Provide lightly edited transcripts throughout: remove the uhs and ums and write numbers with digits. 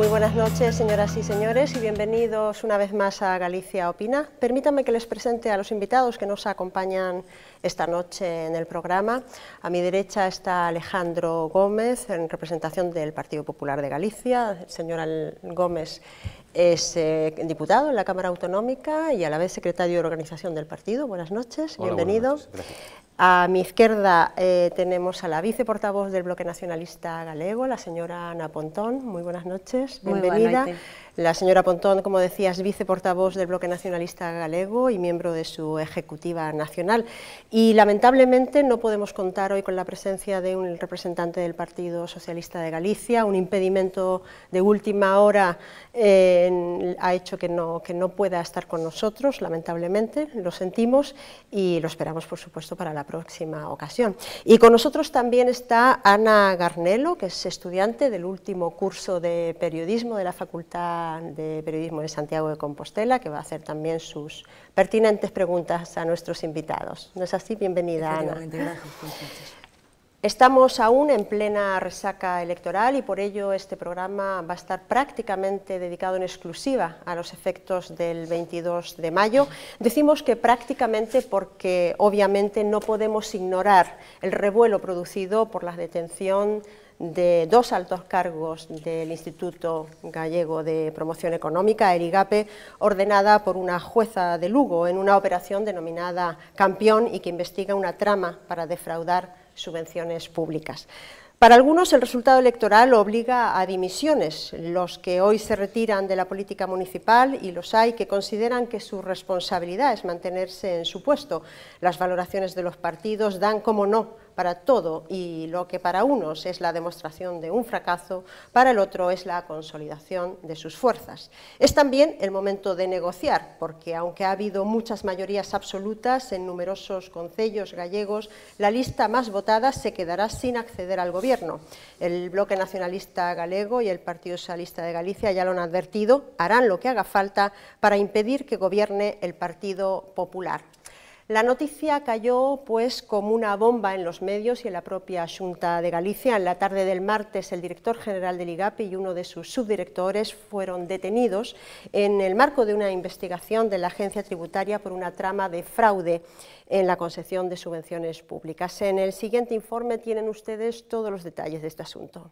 Muy buenas noches, señoras y señores, y bienvenidos una vez más a Galicia Opina. Permítanme que les presente a los invitados que nos acompañan esta noche en el programa. A mi derecha está Alejandro Gómez, en representación del Partido Popular de Galicia. El señor Gómez es diputado en la Cámara Autonómica y a la vez secretario de organización del partido. Buenas noches, Hola, bienvenido. buenas noches. A mi izquierda tenemos a la viceportavoz del Bloque Nacionalista Galego, la señora Ana Pontón. Muy buenas noches, bienvenida. La señora Pontón, como decía, es viceportavoz del Bloque Nacionalista Galego y miembro de su ejecutiva nacional. Y lamentablemente no podemos contar hoy con la presencia de un representante del Partido Socialista de Galicia. Un impedimento de última hora ha hecho que no pueda estar con nosotros, lamentablemente, lo sentimos y lo esperamos, por supuesto, para la próxima ocasión. Y con nosotros también está Ana Garnelo, que es estudiante del último curso de periodismo de la Facultad de Periodismo de Santiago de Compostela, que va a hacer también sus pertinentes preguntas a nuestros invitados. ¿No es así? Bienvenida, Ana. Gracias. Estamos aún en plena resaca electoral y por ello este programa va a estar prácticamente dedicado en exclusiva a los efectos del 22 de mayo. Decimos que prácticamente porque obviamente no podemos ignorar el revuelo producido por la detención de dos altos cargos del Instituto Gallego de Promoción Económica, el IGAPE, ordenada por una jueza de Lugo en una operación denominada Campeón y que investiga una trama para defraudar subvenciones públicas. Para algunos el resultado electoral obliga a dimisiones, los que hoy se retiran de la política municipal y los hay que consideran que su responsabilidad es mantenerse en su puesto. Las valoraciones de los partidos dan, como no, para todo y lo que para unos es la demostración de un fracaso, para el otro es la consolidación de sus fuerzas. Es también el momento de negociar, porque aunque ha habido muchas mayorías absolutas en numerosos concellos gallegos, la lista más votada se quedará sin acceder al gobierno. El Bloque Nacionalista Galego y el Partido Socialista de Galicia ya lo han advertido, harán lo que haga falta para impedir que gobierne el Partido Popular. La noticia cayó pues como una bomba en los medios y en la propia Xunta de Galicia. En la tarde del martes el director general del IGAPE y uno de sus subdirectores fueron detenidos en el marco de una investigación de la Agencia Tributaria por una trama de fraude en la concesión de subvenciones públicas. En el siguiente informe tienen ustedes todos los detalles de este asunto.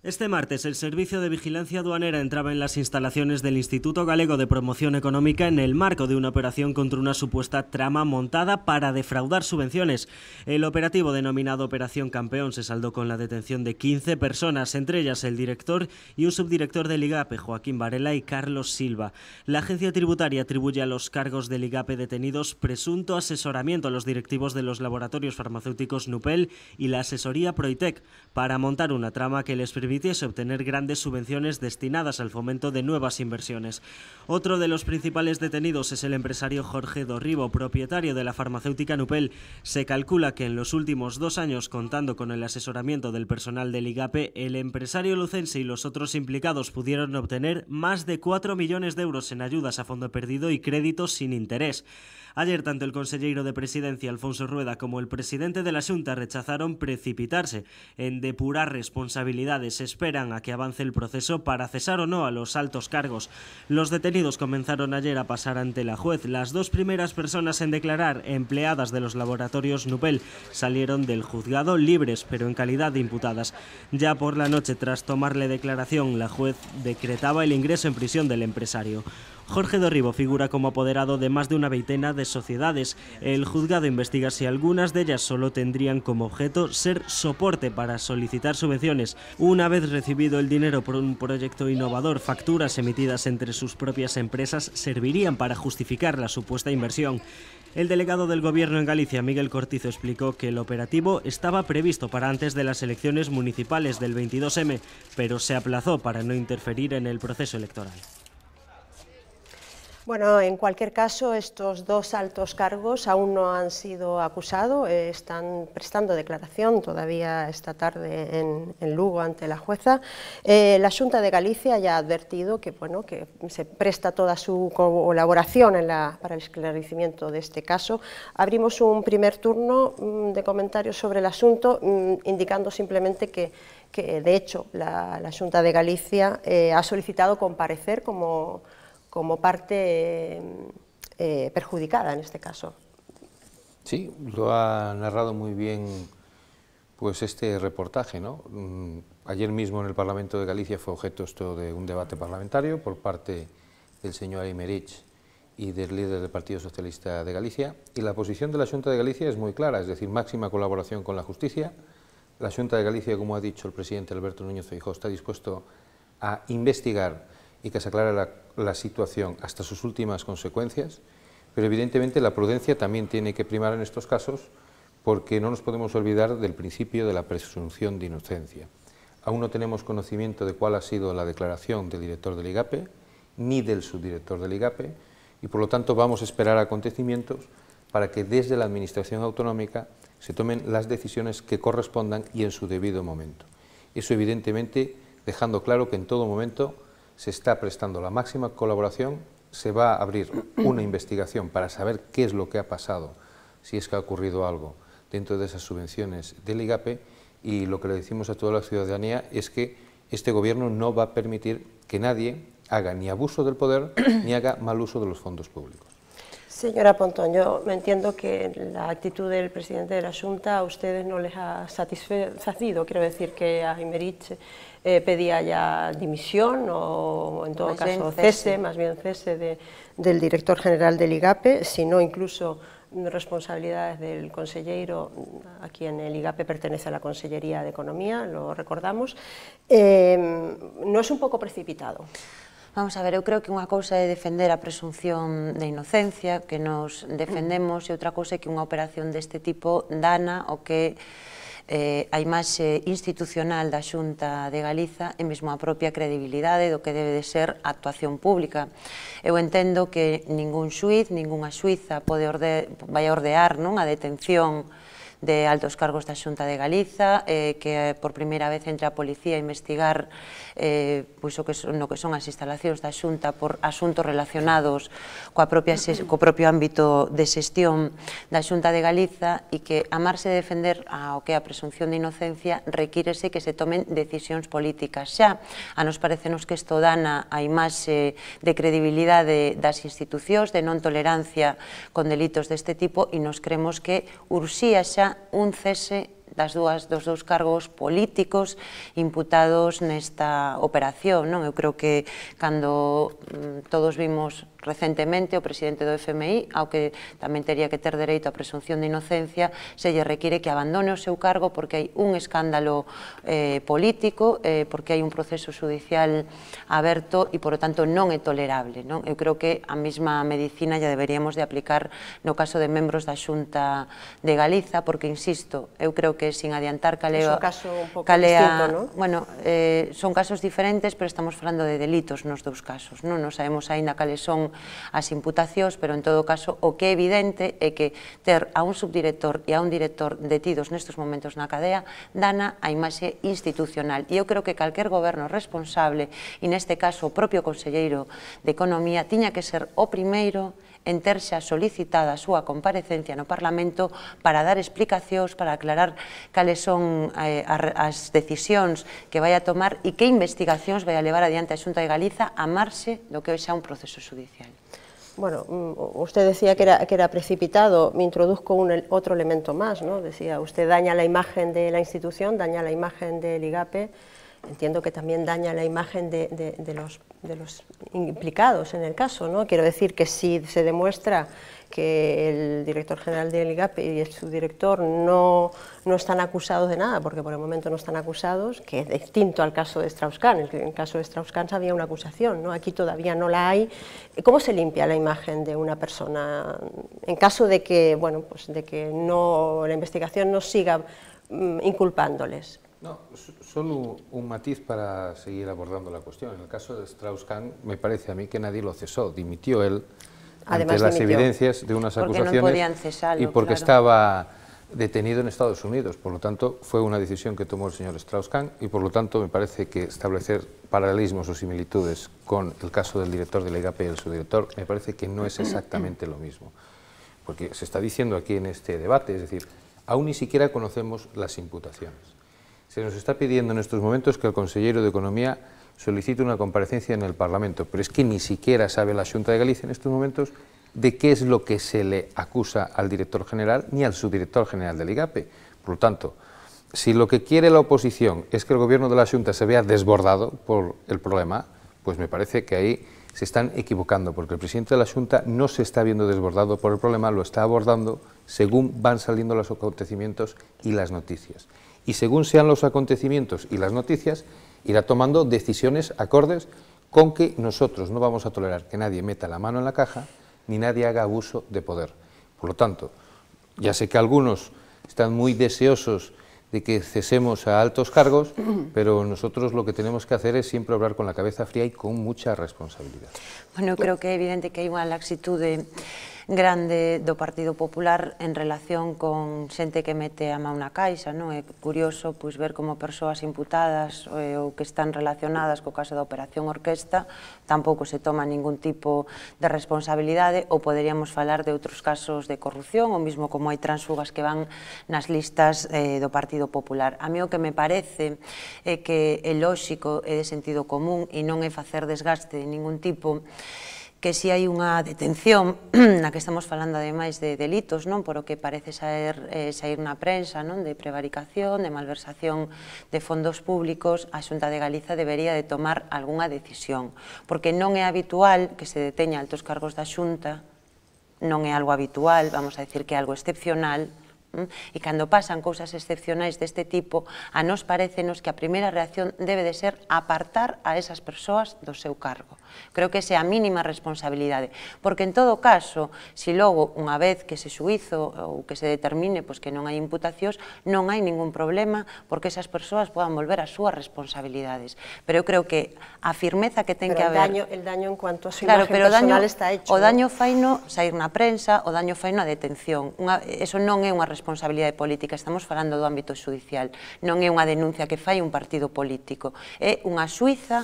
Este martes, el Servicio de Vigilancia Aduanera entraba en las instalaciones del Instituto Galego de Promoción Económica en el marco de una operación contra una supuesta trama montada para defraudar subvenciones. El operativo denominado Operación Campeón se saldó con la detención de 15 personas, entre ellas el director y un subdirector del IGAPE, Joaquín Varela y Carlos Silva. La agencia tributaria atribuye a los cargos del IGAPE detenidos presunto asesoramiento a los directivos de los laboratorios farmacéuticos Nupel y la asesoría Proitec para montar una trama que les permitiese obtener grandes subvenciones destinadas al fomento de nuevas inversiones. Otro de los principales detenidos es el empresario Jorge Dorribo, propietario de la farmacéutica Nupel. Se calcula que en los últimos 2 años, contando con el asesoramiento del personal del IGAPE, el empresario lucense y los otros implicados pudieron obtener más de 4 millones de euros en ayudas a fondo perdido y créditos sin interés. Ayer, tanto el consellero de Presidencia, Alfonso Rueda, como el presidente de la Xunta rechazaron precipitarse en depurar responsabilidades. Esperan a que avance el proceso para cesar o no a los altos cargos. Los detenidos comenzaron ayer a pasar ante la juez. Las 2 primeras personas en declarar, empleadas de los laboratorios Nupel, salieron del juzgado libres, pero en calidad de imputadas. Ya por la noche, tras tomarle declaración, la juez decretaba el ingreso en prisión del empresario. Jorge Dorribo figura como apoderado de más de una veintena de sociedades. El juzgado investiga si algunas de ellas solo tendrían como objeto ser soporte para solicitar subvenciones. Una vez recibido el dinero por un proyecto innovador, facturas emitidas entre sus propias empresas servirían para justificar la supuesta inversión. El delegado del Gobierno en Galicia, Miguel Cortizo, explicó que el operativo estaba previsto para antes de las elecciones municipales del 22M, pero se aplazó para no interferir en el proceso electoral. Bueno, en cualquier caso, estos dos altos cargos aún no han sido acusados, están prestando declaración todavía esta tarde en Lugo ante la jueza. La Xunta de Galicia ya ha advertido que, bueno, que se presta toda su colaboración para el esclarecimiento de este caso. Abrimos un primer turno de comentarios sobre el asunto, indicando simplemente que de hecho la Xunta de Galicia ha solicitado comparecer como parte perjudicada en este caso. Sí, lo ha narrado muy bien pues este reportaje, ¿no? Ayer mismo en el Parlamento de Galicia fue objeto esto de un debate parlamentario por parte del señor Aymerich y del líder del Partido Socialista de Galicia, y la posición de la Xunta de Galicia es muy clara, es decir, máxima colaboración con la justicia. La Xunta de Galicia, como ha dicho el presidente Alberto Núñez Feijóo, está dispuesto a investigar y que se aclare la situación hasta sus últimas consecuencias, pero evidentemente la prudencia también tiene que primar en estos casos, porque no nos podemos olvidar del principio de la presunción de inocencia. Aún no tenemos conocimiento de cuál ha sido la declaración del director del IGAPE, ni del subdirector del IGAPE, y por lo tanto vamos a esperar acontecimientos para que desde la Administración Autonómica se tomen las decisiones que correspondan y en su debido momento. Eso evidentemente dejando claro que en todo momento se está prestando la máxima colaboración, se va a abrir una investigación para saber qué es lo que ha pasado, si es que ha ocurrido algo dentro de esas subvenciones del IGAPE, y lo que le decimos a toda la ciudadanía es que este gobierno no va a permitir que nadie haga ni abuso del poder ni haga mal uso de los fondos públicos. Señora Pontón, yo me entiendo que la actitud del presidente de la Xunta a ustedes no les ha satisfacido, quiero decir que a Aymerich pedía ya dimisión o en todo más caso cese, más bien cese del director general del IGAPE, sino incluso responsabilidades del consellero, a quien el IGAPE pertenece a la Consellería de Economía, lo recordamos. ¿No es un pouco precipitado? Vamos a ver, eu creo que unha cousa é defender a presunción de inocencia, que nos defendemos, e outra cousa é que unha operación deste tipo dana o que a imaxe institucional da Xunta de Galiza e mesmo a propia credibilidade do que debe de ser a actuación pública. Eu entendo que ningún xuiz, ningunha xuiza vai ordear a detención de altos cargos da Xunta de Galiza, que por primeira vez entre a policía a investigar no que son as instalacións da Xunta por asuntos relacionados co propio ámbito de xestión da Xunta de Galiza, e que amarse de defender ao que é a presunción de inocencia requírese que se tomen decisións políticas xa. A nos parecenos que isto dana a imaxe de credibilidade das institucións, de non tolerancia con delitos deste tipo, e nos creemos que urxía xa un cese dos dous cargos políticos imputados nesta operación. Eu creo que cando todos vimos recentemente o presidente do FMI, ao que tamén tería que ter dereito a presunción de inocencia, se lle require que abandone o seu cargo porque hai un escándalo político, porque hai un proceso judicial aberto e, por lo tanto, non é tolerable. Eu creo que a mesma medicina ya deberíamos de aplicar no caso de membros da Xunta de Galiza, porque, insisto, eu creo que sin adiantar cal é... É un caso un pouco distinto, non? Bueno, son casos diferentes, pero estamos falando de delitos nos dous casos. Non sabemos aínda cales son as imputacións, pero en todo caso o que é evidente é que ter a un subdirector e a un director detidos nestes momentos na cadea dana a imaxe institucional, e eu creo que calquer goberno responsable, e neste caso o propio conselleiro de Economía, tiña que ser o primeiro en ter xa solicitada a súa comparecencia no Parlamento para dar explicacións, para aclarar cales son as decisións que vai a tomar e que investigacións vai a levar adiante a Xunta de Galiza a marxe do que é xa un proceso judicial. Bueno, usted decía que era precipitado, me introduzco otro elemento más, ¿no? Decía, usted daña la imagen de la institución, daña la imagen del IGAPE, entiendo que también daña la imagen de los implicados en el caso, ¿no? Quiero decir que si se demuestra que el director general del IGAPE y el subdirector no están acusados de nada, porque por el momento no están acusados, que es distinto al caso de Strauss-Kahn. En el caso de Strauss-Kahn había una acusación, ¿no? Aquí todavía no la hay. ¿Cómo se limpia la imagen de una persona en caso de que, bueno, pues de que la investigación no siga inculpándoles? No, solo un matiz para seguir abordando la cuestión. En el caso de Strauss-Kahn, me parece a mí que nadie lo cesó, dimitió él ante las evidencias de unas acusaciones no podían cesarlo, y porque claro. estaba detenido en Estados Unidos. Por lo tanto, fue una decisión que tomó el señor Strauss-Kahn y por lo tanto me parece que establecer paralelismos o similitudes con el caso del director de la IGAP y el subdirector me parece que no es exactamente lo mismo. Porque se está diciendo aquí en este debate, es decir, aún ni siquiera conocemos las imputaciones. Se nos está pidiendo en estos momentos que el consejero de Economía solicite una comparecencia en el Parlamento, pero es que ni siquiera sabe la Xunta de Galicia en estos momentos de qué es lo que se le acusa al director general ni al subdirector general del IGAPE. Por lo tanto, si lo que quiere la oposición es que el gobierno de la Xunta se vea desbordado por el problema, pues me parece que ahí se están equivocando, porque el presidente de la Xunta no se está viendo desbordado por el problema, lo está abordando según van saliendo los acontecimientos y las noticias. Y según sean los acontecimientos y las noticias, irá tomando decisiones acordes con que nosotros no vamos a tolerar que nadie meta la mano en la caja ni nadie haga abuso de poder. Por lo tanto, ya sé que algunos están muy deseosos de que cesemos a altos cargos, pero nosotros lo que tenemos que hacer es siempre obrar con la cabeza fría y con mucha responsabilidad. Bueno, eu creo que é evidente que hai unha laxitude grande do Partido Popular en relación con xente que mete a mão na caixa, non? É curioso pois ver como persoas imputadas ou que están relacionadas co caso da Operación Orquesta tampouco se toma ningún tipo de responsabilidade, ou poderíamos falar de outros casos de corrupción, ou mesmo como hai tránsfugas que van nas listas do Partido Popular. A mí o que me parece é que é lóxico, é de sentido común e non é facer desgaste de ningún tipo, que si hai unha detención na que estamos falando ademais de delitos, non, por o que parece sair na prensa, non, de prevaricación, de malversación de fondos públicos, a Xunta de Galiza debería de tomar algunha decisión, porque non é habitual que se deteña altos cargos da Xunta, non é algo habitual, vamos a decir que é algo excepcional, e cando pasan cousas excepcionais deste tipo, a nos parecenos que a primeira reacción debe de ser apartar a esas persoas do seu cargo. Creo que esa é a mínima responsabilidade, porque en todo caso, se logo, unha vez que se xuízo ou que se determine que non hai imputacións, non hai ningún problema porque esas persoas podan volver ás súas responsabilidades. Pero eu creo que a firmeza que ten que haber... El daño en cuanto a su imagen personal está hecho. O daño faino sair na prensa, o daño faino a detención. Eso non é unha responsabilidade política, estamos falando do ámbito xudicial. Non é unha denuncia que fai un partido político, é unha xuíza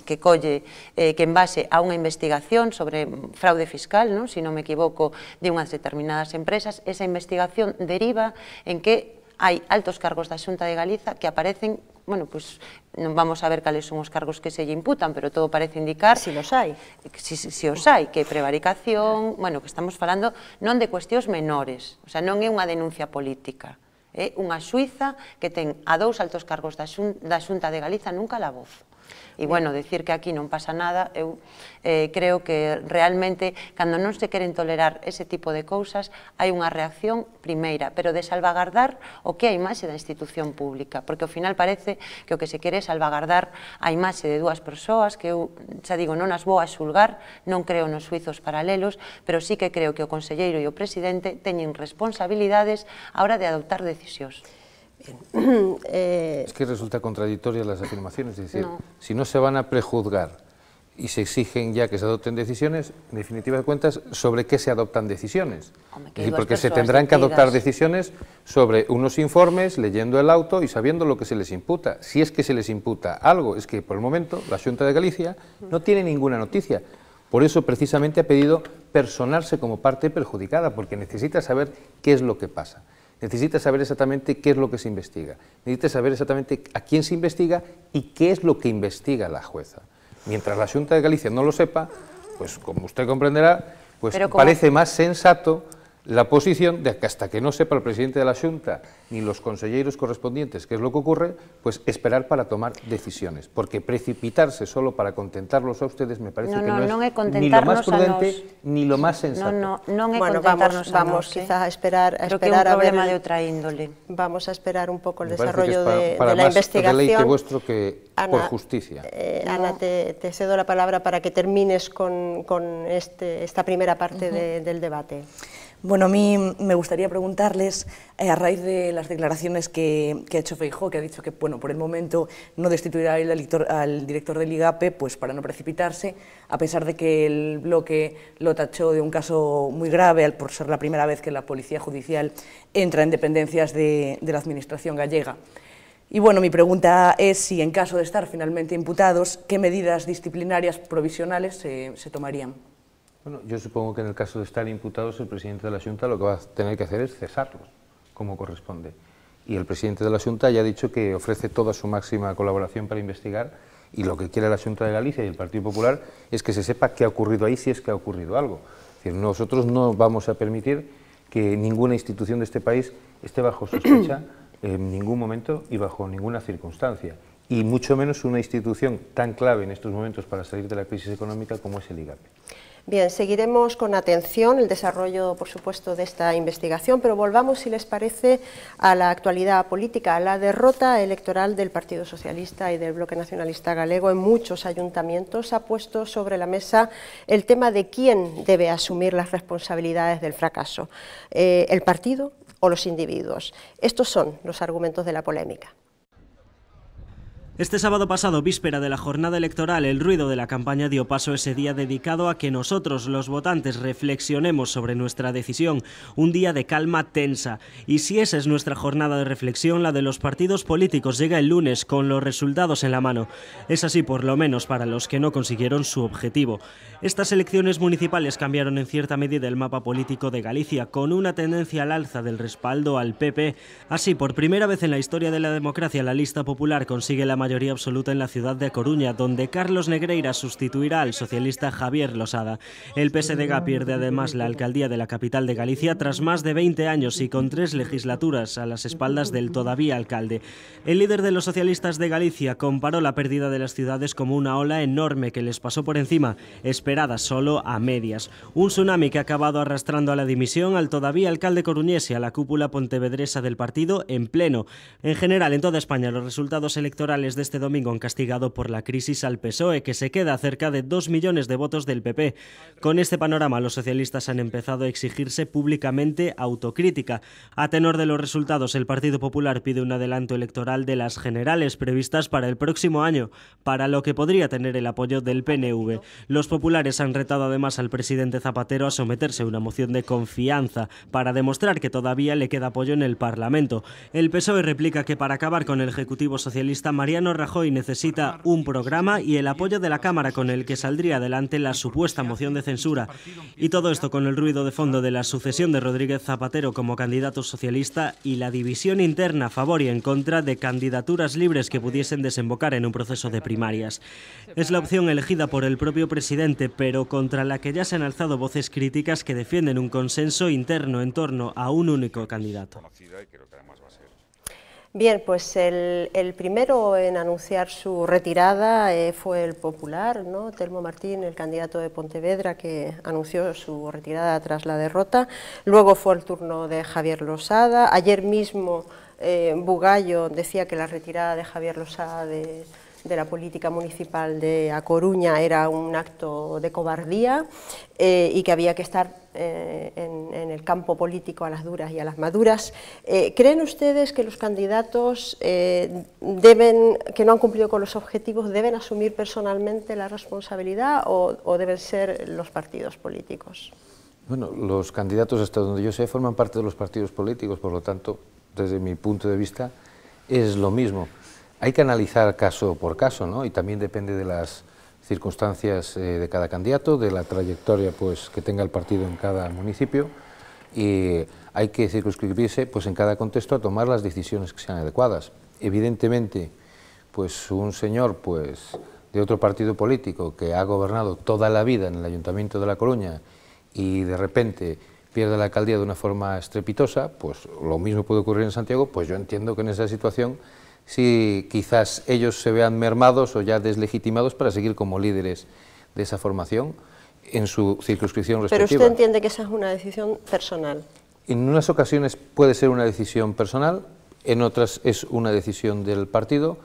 que colle, que en base a unha investigación sobre fraude fiscal, se non me equivoco, de unhas determinadas empresas, esa investigación deriva en que hai altos cargos da Xunta de Galiza que aparecen, bueno, pois non vamos a ver cales son os cargos que se lle imputan, pero todo parece indicar... Si los hai. Si os hai, que prevaricación, bueno, que estamos falando non de cuestións menores, o sea, non é unha denuncia política, é unha xuíza que ten a dous altos cargos da Xunta de Galiza nun calabozo. E, bueno, decir que aquí non pasa nada, eu creo que realmente, cando non se queren tolerar ese tipo de cousas, hai unha reacción primeira, pero de salvagardar o que é a imaxe da institución pública, porque ao final parece que o que se quere é salvagardar a imaxe de dúas persoas, que eu, xa digo, non as vou a xulgar, non creo nos suizos paralelos, pero sí que creo que o conselleiro e o presidente teñen responsabilidades á hora de adoptar decisións. Es que resulta contradictoria las afirmaciones, es decir, si no se van a prejuzgar y se exigen ya que se adopten decisiones, en definitiva de cuentas, ¿sobre qué se adoptan decisiones? Es decir, porque se tendrán que adoptar decisiones sobre unos informes, leyendo el auto y sabiendo lo que se les imputa. Si es que se les imputa algo, es que por el momento la Xunta de Galicia no tiene ninguna noticia. Por eso precisamente ha pedido personarse como parte perjudicada, porque necesita saber qué es lo que pasa. Necesita saber exactamente qué es lo que se investiga, necesita saber exactamente a quién se investiga y qué es lo que investiga la jueza. Mientras la Xunta de Galicia no lo sepa, pues como usted comprenderá, pues parece más sensato la posición de que hasta que no sepa el presidente de la Xunta ni los conselleiros correspondientes qué es lo que ocurre, pues esperar para tomar decisiones, porque precipitarse solo para contentarlos a ustedes me parece que no es ni lo más prudente ni lo más sensato. Non é contentarnos a nos. Vamos quizá a esperar a ver... Creo que é un problema de outra índole. Vamos a esperar un pouco el desarrollo de la más investigación. Deleite vuestro que Ana, por justicia. Ana, te cedo la palabra para que termines con esta primera parte del debate. Bueno, a mí me gustaría preguntarles, a raíz de las declaraciones que ha hecho Feijóo, que ha dicho que, bueno, por el momento no destituirá al director del IGAPE, pues para no precipitarse, a pesar de que el bloque lo tachó de un caso muy grave, por ser la primera vez que la Policía Judicial entra en dependencias de la Administración gallega. Y bueno, mi pregunta es si, en caso de estar finalmente imputados, ¿qué medidas disciplinarias provisionales se tomarían? Bueno, yo supongo que en el caso de estar imputados, el presidente de la Xunta lo que va a tener que hacer es cesarlos, como corresponde. Y el presidente de la Xunta ya ha dicho que ofrece toda su máxima colaboración para investigar, y lo que quiere la Xunta de Galicia y el Partido Popular es que se sepa qué ha ocurrido ahí, si es que ha ocurrido algo. Es decir, nosotros no vamos a permitir que ninguna institución de este país esté bajo sospecha en ningún momento y bajo ninguna circunstancia, y mucho menos una institución tan clave en estos momentos para salir de la crisis económica como es el IGAPE. Bien, seguiremos con atención el desarrollo, por supuesto, de esta investigación, pero volvamos, si les parece, a la actualidad política, a la derrota electoral del Partido Socialista y del Bloque Nacionalista Galego en muchos ayuntamientos. Ha puesto sobre la mesa el tema de quién debe asumir las responsabilidades del fracaso, el partido o los individuos. Estos son los argumentos de la polémica. Este sábado pasado, víspera de la jornada electoral, el ruido de la campaña dio paso a ese día dedicado a que nosotros, los votantes, reflexionemos sobre nuestra decisión. Un día de calma tensa. Y si esa es nuestra jornada de reflexión, la de los partidos políticos llega el lunes con los resultados en la mano. Es así, por lo menos, para los que no consiguieron su objetivo. Estas elecciones municipales cambiaron en cierta medida el mapa político de Galicia, con una tendencia al alza del respaldo al PP. Así, por primera vez en la historia de la democracia, la lista popular consigue la mayoría absoluta en la ciudad de A Coruña, donde Carlos Negreira sustituirá al socialista Javier Losada. El PSDG pierde además la alcaldía de la capital de Galicia tras más de 20 años y con 3 legislaturas a las espaldas del todavía alcalde. El líder de los socialistas de Galicia comparó la pérdida de las ciudades como una ola enorme que les pasó por encima, esperada solo a medias. Un tsunami que ha acabado arrastrando a la dimisión al todavía alcalde coruñés y a la cúpula pontevedresa del partido en pleno. En general, en toda España, los resultados electorales de este domingo han castigado por la crisis al PSOE, que se queda a cerca de 2 millones de votos del PP. Con este panorama, los socialistas han empezado a exigirse públicamente autocrítica. A tenor de los resultados, el Partido Popular pide un adelanto electoral de las generales previstas para el próximo año, para lo que podría tener el apoyo del PNV. Los populares han retado además al presidente Zapatero a someterse a una moción de confianza para demostrar que todavía le queda apoyo en el Parlamento. El PSOE replica que para acabar con el Ejecutivo socialista, Mariano Rajoy necesita un programa y el apoyo de la Cámara con el que saldría adelante la supuesta moción de censura. Y todo esto con el ruido de fondo de la sucesión de Rodríguez Zapatero como candidato socialista y la división interna a favor y en contra de candidaturas libres que pudiesen desembocar en un proceso de primarias. Es la opción elegida por el propio presidente, pero contra la que ya se han alzado voces críticas que defienden un consenso interno en torno a un único candidato. Bien, pues el primero en anunciar su retirada fue el Popular, ¿no? Telmo Martín, el candidato de Pontevedra, que anunció su retirada tras la derrota. Luego fue el turno de Javier Losada. Ayer mismo Bugallo decía que la retirada de Javier Losada de la política municipal de A Coruña era un acto de cobardía y que había que estar en el campo político a las duras y a las maduras. ¿Creen ustedes que los candidatos que no han cumplido con los objetivos deben asumir personalmente la responsabilidad o deben ser los partidos políticos? Bueno, los candidatos, hasta donde yo sé, forman parte de los partidos políticos, por lo tanto, desde mi punto de vista, es lo mismo. Hay que analizar caso por caso, ¿no? Y también depende de las circunstancias de cada candidato, de la trayectoria pues, que tenga el partido en cada municipio, y hay que circunscribirse pues, en cada contexto a tomar las decisiones que sean adecuadas. Evidentemente, pues, un señor pues, de otro partido político que ha gobernado toda la vida en el Ayuntamiento de La Coruña y de repente pierde la alcaldía de una forma estrepitosa, pues lo mismo puede ocurrir en Santiago. Pues yo entiendo que en esa situación si quizás ellos se vean mermados o ya deslegitimados para seguir como líderes de esa formación en su circunscripción respectiva. Pero usted entiende que esa es una decisión personal. En unas ocasiones puede ser una decisión personal, en otras es una decisión del partido.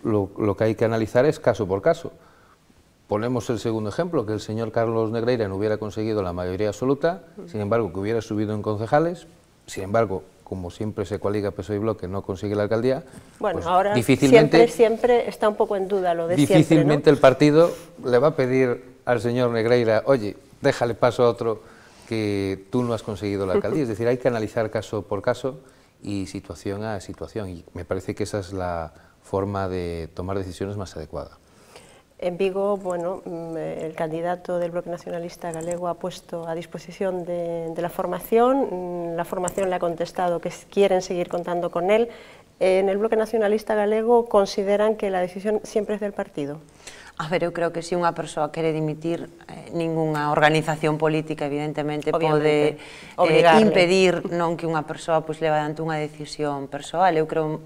Lo que hay que analizar es caso por caso. ponemos el segundo ejemplo, que el señor Carlos Negreira no hubiera conseguido la mayoría absoluta, sin embargo, que hubiera subido en concejales, sin embargo, como siempre se coaliga PSOE y Bloque, no consigue la alcaldía, bueno, pues ahora difícilmente, siempre está un poco en duda lo de difícilmente siempre, ¿no? El partido le va a pedir al señor Negreira, oye, déjale paso a otro que tú no has conseguido la alcaldía. Es decir, hay que analizar caso por caso y situación a situación, y me parece que esa es la forma de tomar decisiones más adecuada. En Vigo, bueno, el candidato del Bloque Nacionalista Galego ha puesto a disposición de la formación le ha contestado que quieren seguir contando con él. En el Bloque Nacionalista Galego consideran que la decisión siempre es del partido. A ver, eu creo que se unha persoa quere dimitir, ningunha organización política, evidentemente, pode impedir non que unha persoa leva adiante unha decisión persoal. Eu creo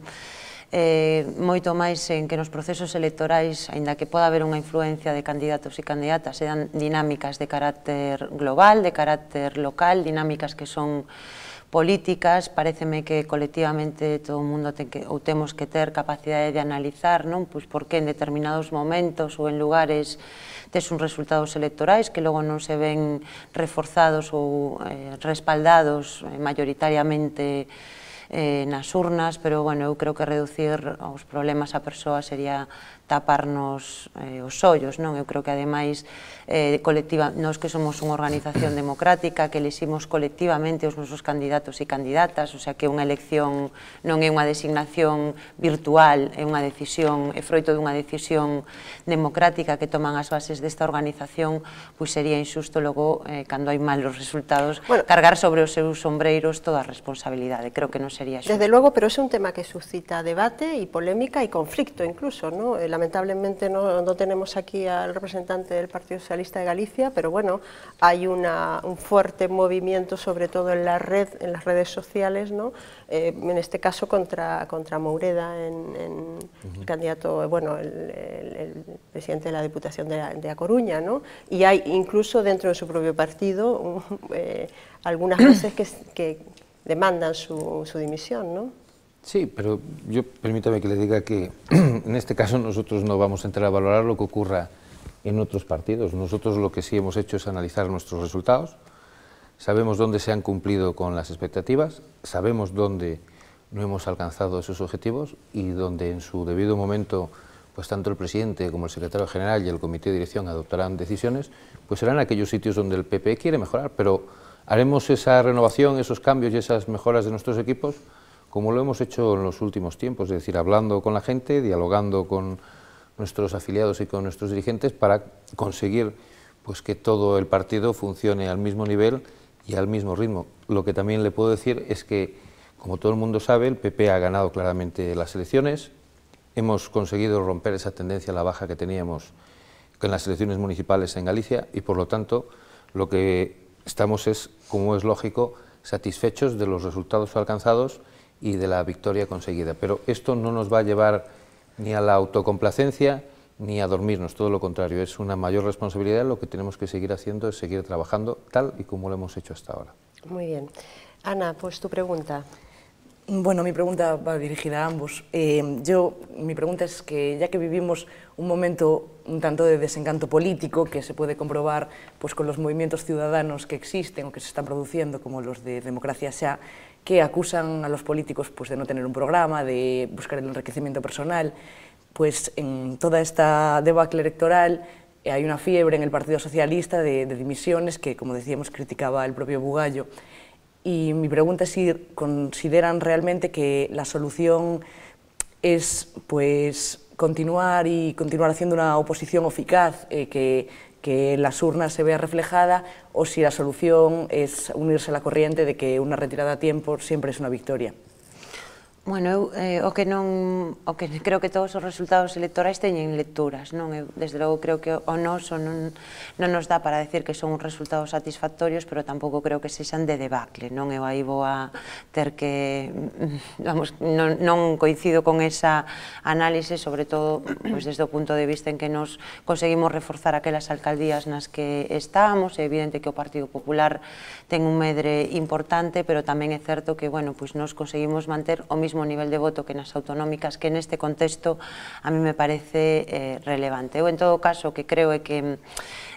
moito máis en que nos procesos electorais, aínda que poda haber unha influencia de candidatos e candidatas, se dan dinámicas de carácter global, de carácter local, dinámicas que son políticas. Paréceme que colectivamente todo o mundo temos que ter capacidade de analizar, non? Pois por que en determinados momentos ou en lugares tes uns resultados electorais que logo non se ven reforzados ou respaldados maioritariamente nas urnas, pero bueno, eu creo que reducir os problemas a persoas sería taparnos os ollos, non? Eu creo que ademais nós que somos unha organización democrática, que eleximos colectivamente os nosos candidatos e candidatas, o sea que unha elección non é unha designación virtual, é unha decisión, é froito dunha decisión democrática que toman as bases desta organización, pois sería injusto logo, cando hai malos resultados, cargar sobre os seus sombreiros toda a responsabilidade. Creo que non sería xusto. Desde luego, pero é un tema que suscita debate e polémica e conflicto incluso, ¿no? Lamentablemente no tenemos aquí al representante del Partido Socialista de Galicia, pero bueno, hay un fuerte movimiento, sobre todo en las redes sociales, ¿no? En este caso contra Moureda, el candidato, bueno, el presidente de la Diputación de A Coruña, ¿no? Y hay incluso dentro de su propio partido algunas veces que demandan su dimisión, ¿no? Sí, pero permítame que le diga que en este caso nosotros no vamos a entrar a valorar lo que ocurra en otros partidos. Nosotros lo que sí hemos hecho es analizar nuestros resultados, sabemos dónde se han cumplido con las expectativas, sabemos dónde no hemos alcanzado esos objetivos y donde en su debido momento pues tanto el presidente como el secretario general y el comité de dirección adoptarán decisiones, pues serán aquellos sitios donde el PP quiere mejorar, pero haremos esa renovación, esos cambios y esas mejoras de nuestros equipos como lo hemos hecho en los últimos tiempos, es decir, hablando con la gente, dialogando con nuestros afiliados y con nuestros dirigentes para conseguir pues, que todo el partido funcione al mismo nivel y al mismo ritmo. Lo que también le puedo decir es que, como todo el mundo sabe, el PP ha ganado claramente las elecciones, hemos conseguido romper esa tendencia a la baja que teníamos con las elecciones municipales en Galicia y, por lo tanto, lo que estamos es, como es lógico, satisfechos de los resultados alcanzados y de la victoria conseguida. Pero esto no nos va a llevar ni a la autocomplacencia ni a dormirnos, todo lo contrario, es una mayor responsabilidad. Lo que tenemos que seguir haciendo es seguir trabajando tal y como lo hemos hecho hasta ahora. Muy bien. Ana, pues tu pregunta. Bueno, mi pregunta va dirigida a ambos. Mi pregunta es que ya que vivimos un momento un tanto de desencanto político que se puede comprobar pues, con los movimientos ciudadanos que existen o que se están produciendo, como los de Democracia Xa, que acusan a los políticos pues, de no tener un programa, de buscar el enriquecimiento personal, pues en toda esta debacle electoral hay una fiebre en el Partido Socialista de dimisiones que, como decíamos, criticaba el propio Bugallo. Y mi pregunta es si consideran realmente que la solución es pues, continuar haciendo una oposición eficaz, que en las urnas se vea reflejada, o si la solución es unirse a la corriente de que una retirada a tiempo siempre es una victoria. Bueno, eu creo que todos os resultados electorais teñen lecturas, non? Eu, desde logo, creo que o noso non nos dá para decir que son uns resultados satisfactorios, pero tampouco creo que sexan de debacle, non? Eu aí vou a ter que, vamos, non coincido con esa análise, sobre todo, pois, desde o punto de vista en que nos conseguimos reforzar aquelas alcaldías nas que estábamos. É evidente que o Partido Popular ten un medre importante, pero tamén é certo que, bueno, pois nos conseguimos manter o mismo mismo nivel de voto que nas autonómicas, que neste contexto a mí me parece relevante. Eu, en todo caso, que creo é que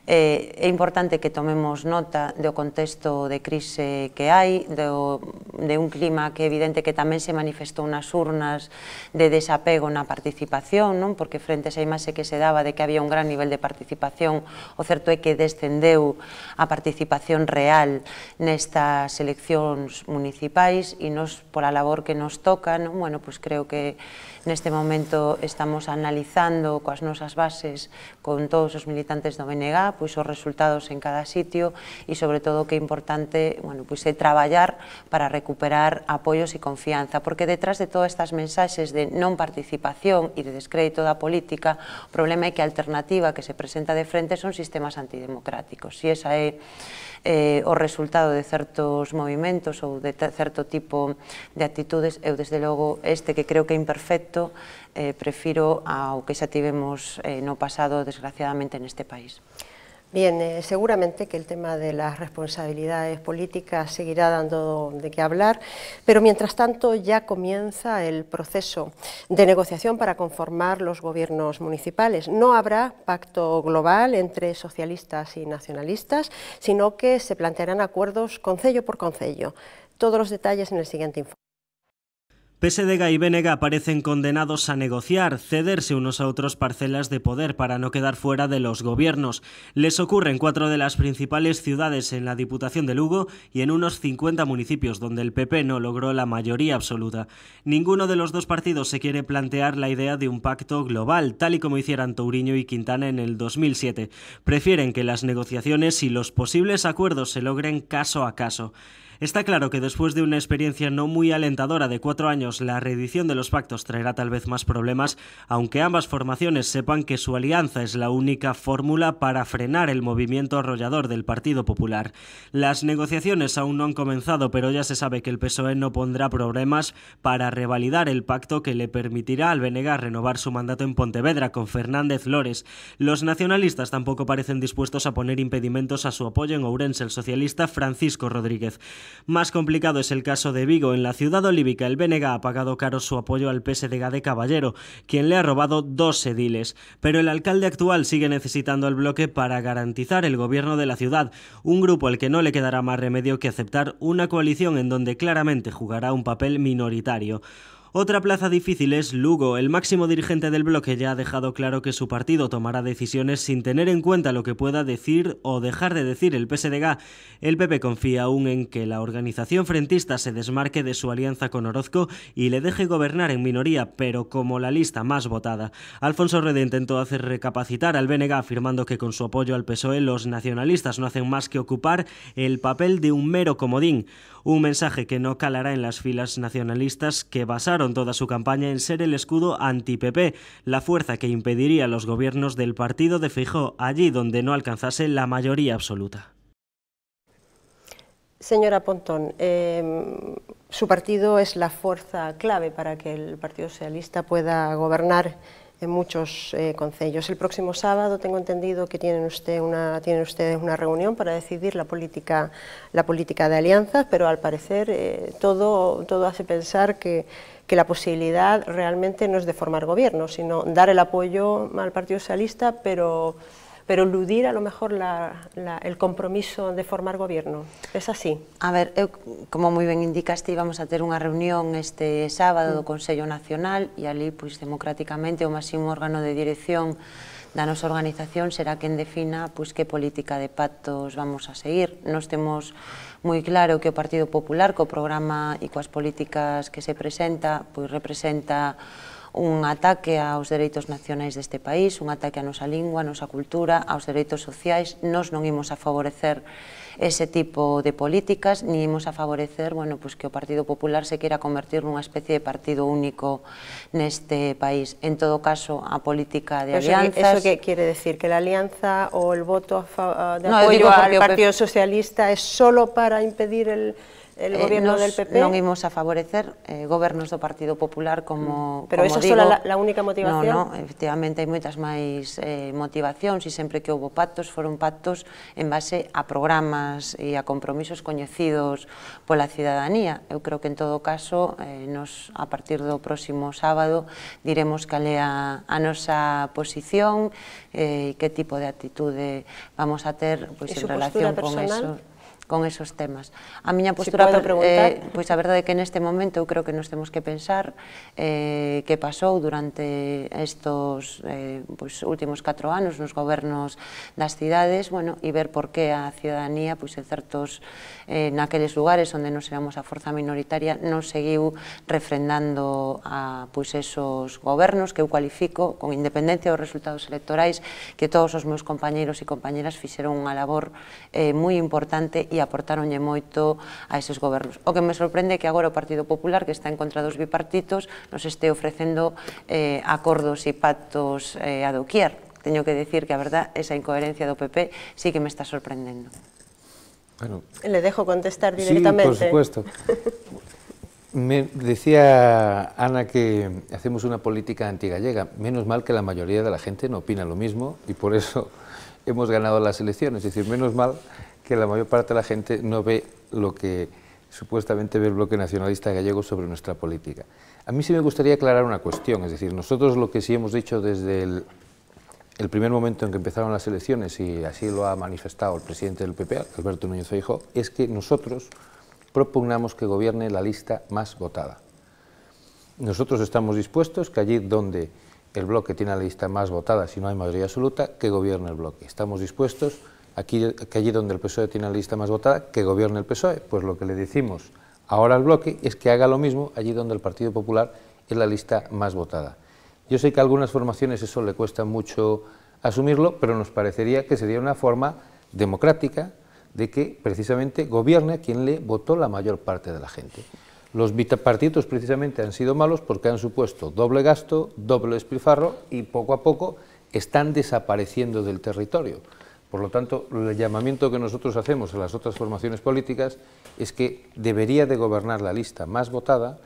é importante que tomemos nota do contexto de crise que hai, de un clima que é evidente que tamén se manifestou nas urnas de desapego na participación, non? Porque frente a esa imaxe que se daba de que había un gran nivel de participación, o certo é que descendeu a participación real nestas eleccións municipais e nos, pola labor que nos toca, non? Bueno, pois creo que neste momento estamos analizando coas nosas bases con todos os militantes do BNG pois os resultados en cada sitio e sobre todo que é importante, bueno, pois é traballar para recuperar apoios e confianza, porque detrás de todas estas mensaxes de non participación e de descrédito da política, o problema é que a alternativa que se presenta de frente son sistemas antidemocráticos e esa é o resultado de certos movimentos ou de certo tipo de actitudes. Eu, desde logo, este que creo que é imperfecto, prefiro ao que xa tivemos no pasado, desgraciadamente, neste país. Bien, seguramente que el tema de las responsabilidades políticas seguirá dando de qué hablar, pero mientras tanto ya comienza el proceso de negociación para conformar los gobiernos municipales. No habrá pacto global entre socialistas y nacionalistas, sino que se plantearán acuerdos concello por concello. Todos los detalles en el siguiente informe. PSDG y BNG parecen condenados a negociar, cederse unos a otros parcelas de poder para no quedar fuera de los gobiernos. Les ocurre en 4 de las principales ciudades en la Diputación de Lugo y en unos 50 municipios donde el PP no logró la mayoría absoluta. Ninguno de los dos partidos se quiere plantear la idea de un pacto global, tal y como hicieran Touriño y Quintana en el 2007. Prefieren que las negociaciones y los posibles acuerdos se logren caso a caso. Está claro que después de una experiencia no muy alentadora de 4 años, la reedición de los pactos traerá tal vez más problemas, aunque ambas formaciones sepan que su alianza es la única fórmula para frenar el movimiento arrollador del Partido Popular. Las negociaciones aún no han comenzado, pero ya se sabe que el PSOE no pondrá problemas para revalidar el pacto que le permitirá al BNG renovar su mandato en Pontevedra con Fernández Lores. Los nacionalistas tampoco parecen dispuestos a poner impedimentos a su apoyo en Ourense, el socialista Francisco Rodríguez. Más complicado es el caso de Vigo. En la ciudad olívica, el BNG ha pagado caro su apoyo al PSDG de Caballero, quien le ha robado 2 ediles. Pero el alcalde actual sigue necesitando el bloque para garantizar el gobierno de la ciudad, un grupo al que no le quedará más remedio que aceptar una coalición en donde claramente jugará un papel minoritario. Otra plaza difícil es Lugo. El máximo dirigente del bloque ya ha dejado claro que su partido tomará decisiones sin tener en cuenta lo que pueda decir o dejar de decir el PSDG. El PP confía aún en que la organización frentista se desmarque de su alianza con Orozco y le deje gobernar en minoría, pero como la lista más votada. Alfonso Rueda intentó hacer recapacitar al BNG afirmando que con su apoyo al PSOE los nacionalistas no hacen más que ocupar el papel de un mero comodín. Un mensaje que no calará en las filas nacionalistas que basaron toda su campaña en ser el escudo anti-PP, la fuerza que impediría los gobiernos del partido de Feijóo allí donde no alcanzase la mayoría absoluta. Señora Pontón, su partido es la fuerza clave para que el Partido Socialista pueda gobernar en muchos concellos. El próximo sábado tengo entendido que tienen ustedes una reunión para decidir la política de alianzas, pero al parecer todo hace pensar que la posibilidad realmente no es de formar gobierno, sino dar el apoyo al Partido Socialista, pero eludir a lo mejor el compromiso de formar gobierno. ¿Es así? A ver, como moi ben indicaste, íbamos a ter unha reunión este sábado do Consello Nacional e ali, pois, democráticamente, o máximo órgano de dirección da nosa organización será quen defina pois, que política de pactos vamos a seguir. Nós temos moi claro que o Partido Popular, co programa e coas políticas que se presenta, pois representa un ataque aos dereitos nacionais deste país, un ataque á nosa lingua, á nosa cultura, aos dereitos sociais. Nós non imos a favorecer ese tipo de políticas, ni imos a favorecer, bueno, pues que o Partido Popular se queira convertir nunha especie de partido único neste país. En todo caso, a política de alianzas... ¿Eso qué quiere decir? ¿Que la alianza o el voto de apoyo al Partido Socialista es solo para impedir el goberno del PP? Non imos a favorecer gobernos do Partido Popular como Pero esa digo, sola a única motivación? Non, efectivamente hai moitas máis motivacións, e sempre que houve pactos foron pactos en base a programas e a compromisos coñecidos pola cidadanía. Eu creo que en todo caso, nos a partir do próximo sábado diremos cal é a nosa posición e que tipo de actitude vamos a ter en relación con esos temas. A miña postura, pois a verdade é que neste momento eu creo que nos temos que pensar que pasou durante estos últimos 4 anos nos gobernos das cidades, e ver por que a cidadanía en certos naqueles lugares onde non éramos a forza minoritaria non seguiu refrendando a esos gobernos que eu cualifico, con independencia dos resultados electorais, que todos os meus compañeiros e compañeras fixeron unha labor moi importante e aportaronlle moito a eses gobernos. O que me sorprende é que agora o Partido Popular, que está en contra dos bipartitos, nos este ofrecendo acordos e pactos a doquier. Teño que decir que a verdad, esa incoherencia do PP sí que me está sorprendendo. Le dejo contestar directamente. Sí, por supuesto. Me decía Ana que hacemos una política antigallega. Menos mal que la mayoría de la gente no opina lo mismo y por eso hemos ganado las elecciones. Es decir, menos mal que la mayor parte de la gente no ve lo que supuestamente ve el bloque nacionalista gallego sobre nuestra política. A mí sí me gustaría aclarar una cuestión, es decir, nosotros lo que sí hemos dicho desde el primer momento en que empezaron las elecciones, y así lo ha manifestado el presidente del PP, Alberto Núñez Feijóo, es que nosotros propugnamos que gobierne la lista más votada. Nosotros estamos dispuestos que allí donde el bloque tiene la lista más votada, si no hay mayoría absoluta, que gobierne el bloque. Estamos dispuestos que allí donde el PSOE tiene la lista más votada, que gobierne el PSOE. Pues lo que le decimos ahora al bloque es que haga lo mismo allí donde el Partido Popular es la lista más votada. Yo sé que a algunas formaciones eso le cuesta mucho asumirlo, pero nos parecería que sería una forma democrática de que precisamente gobierne quien le votó la mayor parte de la gente. Los bipartitos precisamente han sido malos porque han supuesto doble gasto, doble despilfarro y poco a poco están desapareciendo del territorio. Por lo tanto, el llamamiento que nosotros hacemos a las otras formaciones políticas es que debería de gobernar la lista más votada.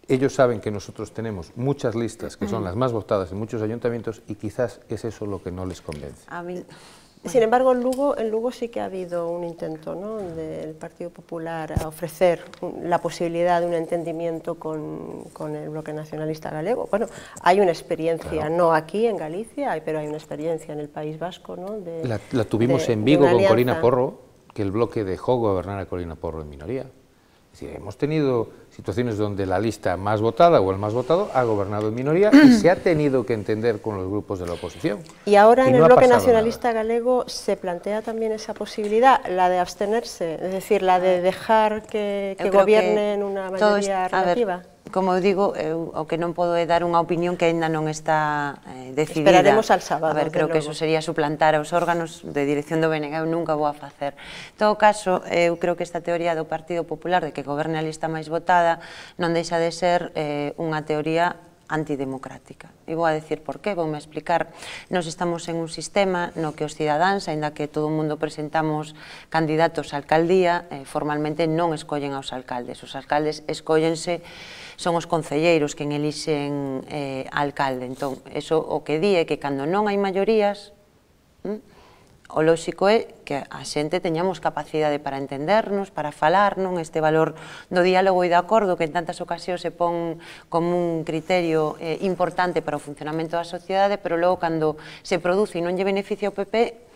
Ellos saben que nosotros tenemos muchas listas que son las más votadas en muchos ayuntamientos y quizás es eso lo que no les convence. Sin embargo, en Lugo sí que ha habido un intento, ¿no?, del Partido Popular a ofrecer la posibilidad de un entendimiento con el bloque nacionalista galego. Bueno, hay una experiencia, no aquí en Galicia, pero hay una experiencia en el País Vasco, ¿no? La tuvimos en Vigo con Corina Porro, que el bloque dejó gobernar a Corina Porro en minoría. Es decir, hemos tenido situaciones donde la lista más votada o el más votado ha gobernado en minoría y se ha tenido que entender con los grupos de la oposición. Y ahora en el bloque nacionalista galego se plantea también esa posibilidad, la de abstenerse, es decir, la de dejar que gobiernen una mayoría relativa. Como digo, o que non podo é dar unha opinión que ainda non está decidida. Esperaremos al sábado. A ver, creo que eso sería suplantar aos órganos de dirección do BNG, eu nunca vou a facer. En todo caso, eu creo que esta teoría do Partido Popular de que goberne a lista máis votada non deixa de ser unha teoría antidemocrática. E vou a decir por qué, voume explicar. Nos estamos en un sistema no que os cidadáns, aínda que todo o mundo presentamos candidatos á alcaldía, formalmente non escollen aos alcaldes. Os alcaldes escollense, son os concelleiros quen elixen alcalde. Entón, eso o que di é que cando non hai maiorías, o lóxico é que a xente teñamos capacidade para entendernos, para falar, non este valor do diálogo e do acordo que en tantas ocasións se pon como un criterio importante para o funcionamento da sociedade, pero logo cando se produce e non lle beneficia ao PP,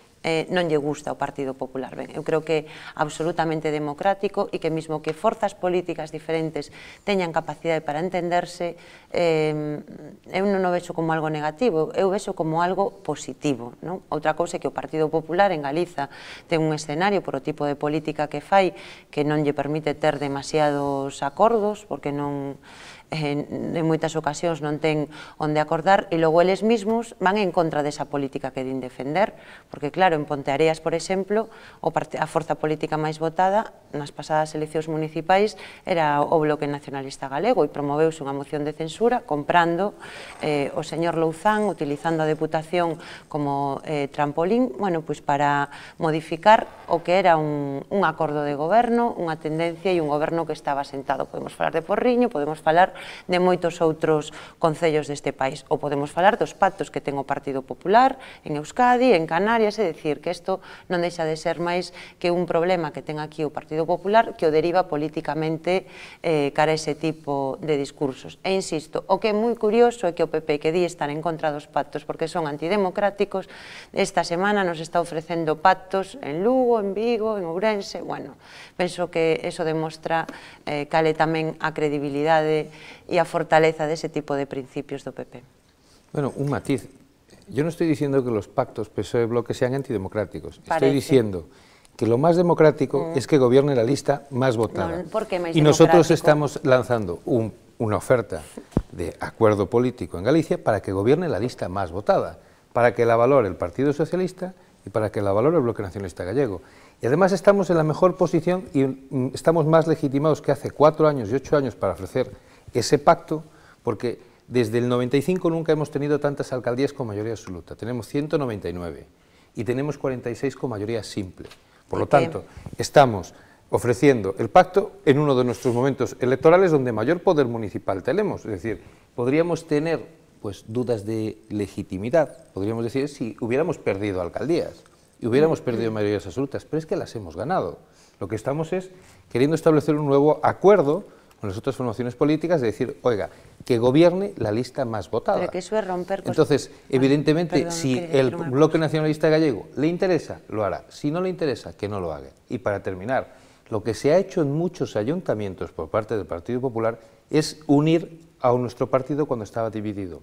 non lle gusta ao Partido Popular. Ben, eu creo que é absolutamente democrático e que mesmo que forzas políticas diferentes teñan capacidade para entenderse, eu non o vexo como algo negativo, eu vexo como algo positivo. Outra cousa é que o Partido Popular en Galiza ten un escenario por o tipo de política que fai que non lle permite ter demasiados acordos, porque non en moitas ocasións non ten onde acordar, e logo eles mesmos van en contra desa política que din defender, porque claro, en Ponteareas, por exemplo, a forza política máis votada nas pasadas eleccións municipais era o Bloque Nacionalista Galego, e promoveuse unha moción de censura comprando o señor Louzán, utilizando a Deputación como trampolín, bueno, pois para modificar o que era un acordo de goberno, unha tendencia e un goberno que estaba sentado. Podemos falar de Porriño, podemos falar de moitos outros concellos deste país, ou podemos falar dos pactos que ten o Partido Popular en Euskadi, en Canarias, é dicir, que isto non deixa de ser máis que un problema que ten aquí o Partido Popular que o deriva políticamente cara a ese tipo de discursos. E insisto, o que é moi curioso é que o PP, que di estar en contra dos pactos porque son antidemocráticos, esta semana nos está ofrecendo pactos en Lugo, en Vigo, en Ourense. Bueno, penso que eso demostra cal é tamén a credibilidade e a fortaleza dese tipo de principios do PP. Bueno, un matiz. Yo no estoy diciendo que los pactos PSOE-Bloque sean antidemocráticos. Estoy diciendo que lo más democrático es que gobierne la lista más votada. Y nosotros estamos lanzando una oferta de acuerdo político en Galicia para que gobierne la lista más votada, para que la valore el Partido Socialista y para que la valore el Bloque Nacionalista Gallego. Y además estamos en la mejor posición y estamos más legitimados que hace 4 años y 8 años para ofrecer ese pacto, porque desde el 95 nunca hemos tenido tantas alcaldías con mayoría absoluta. Tenemos 199 y tenemos 46 con mayoría simple. Por lo tanto, estamos ofreciendo el pacto en uno de nuestros momentos electorales donde mayor poder municipal tenemos. Es decir, podríamos tener pues dudas de legitimidad, podríamos decir, si hubiéramos perdido alcaldías y hubiéramos perdido mayorías absolutas, pero es que las hemos ganado. Lo que estamos es queriendo establecer un nuevo acuerdo con las otras formaciones políticas, de decir, oiga, que gobierne la lista más votada. Pero que eso es romper... Entonces, evidentemente, si el Bloque Nacionalista Gallego le interesa, lo hará. Si no le interesa, que no lo haga. Y para terminar, lo que se ha hecho en muchos ayuntamientos por parte del Partido Popular es unir a nuestro partido cuando estaba dividido,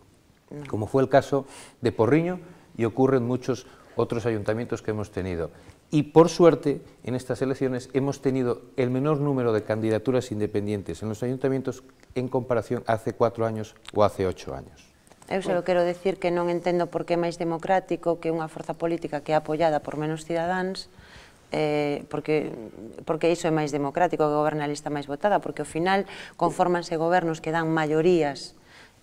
como fue el caso de Porriño y ocurre en muchos otros ayuntamientos que hemos tenido. Y por suerte, en estas elecciones hemos tenido el menor número de candidaturas independientes en los ayuntamientos en comparación a hace 4 años o hace 8 años. Eu só quero decir que non entendo por que é máis democrático que unha forza política que é apoiada por menos cidadáns, porque iso é máis democrático que goberna a lista máis votada, porque ao final conformanse gobernos que dan maiorías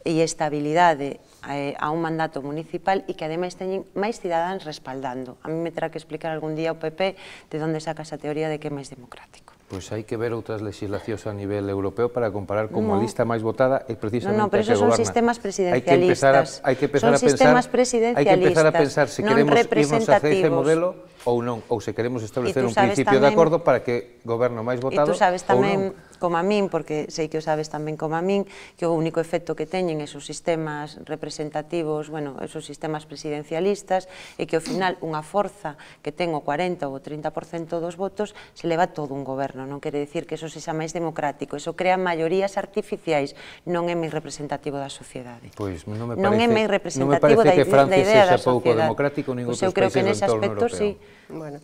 e estabilidade a un mandato municipal e que ademais teñen máis cidadáns respaldando. A mí me terá que explicar algún día o PP de onde saca esa teoría de que é máis democrático. Pues hai que ver outras legislacións a nivel europeo para comparar como a lista máis votada é precisamente a que goberna. No, pero esos son sistemas presidencialistas. Hai que empezar a pensar se queremos irnos hacia ese modelo ou non, ou se queremos establecer un principio de acordo para que goberno máis votado ou non. E tú sabes tamén, como a min, porque sei que o sabes tamén como a min, que o único efecto que teñen esos sistemas representativos, bueno, esos sistemas presidencialistas, é que ao final unha forza que ten o 40 ou o 30% dos votos se leva todo un goberno. Non quere dicir que eso sexa máis democrático, eso crea maiorías artificiais, non é máis representativo da sociedade. Pois non me parece que Francia sexa pouco democrático nin outros países do entorno europeo. Bueno,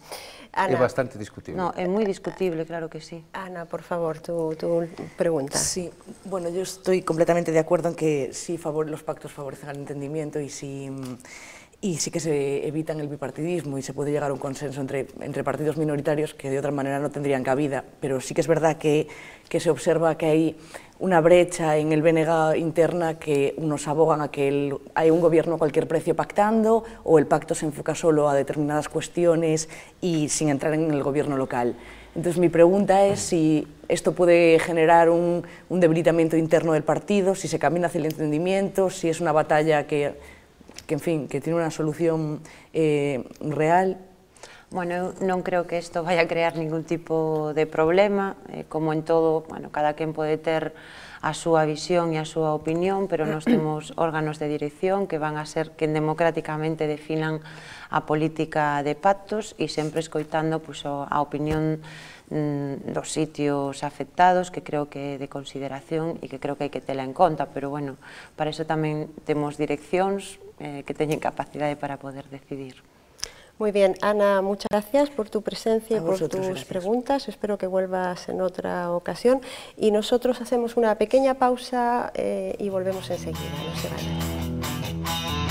Ana, é bastante discutible. No, é moi discutible, claro que sí. Ana, por favor, tu pregunta. Sí, bueno, yo estoy completamente de acuerdo en que sí los pactos favorecen al entendimiento y sí que se evitan el bipartidismo y se puede llegar a un consenso entre partidos minoritarios que de otra manera no tendrían cabida, pero sí que es verdad que se observa que hay una brecha en el BNG interna, que unos abogan a que hay un gobierno a cualquier precio pactando o el pacto se enfoca solo a determinadas cuestiones y sin entrar en el gobierno local. Entonces mi pregunta es si esto puede generar un debilitamiento interno del partido, si se camina hacia el entendimiento, si es una batalla que en fin, que tiene una solución real. Bueno, eu non creo que isto vai a crear ningún tipo de problema, como en todo, bueno, cada quen pode ter a súa visión e a súa opinión, pero nós temos órganos de dirección que van a ser quen democráticamente definan a política de pactos e sempre escoitando a opinión dos sitios afectados, que creo que é de consideración e que creo que hai que tela en conta, pero bueno, para iso tamén temos direccións que teñen capacidade para poder decidir. Muy bien, Ana, muchas gracias por tu presencia y por tus gracias. preguntas. Espero que vuelvas en otra ocasión. Y nosotros hacemos una pequeña pausa y volvemos enseguida. No se vayan.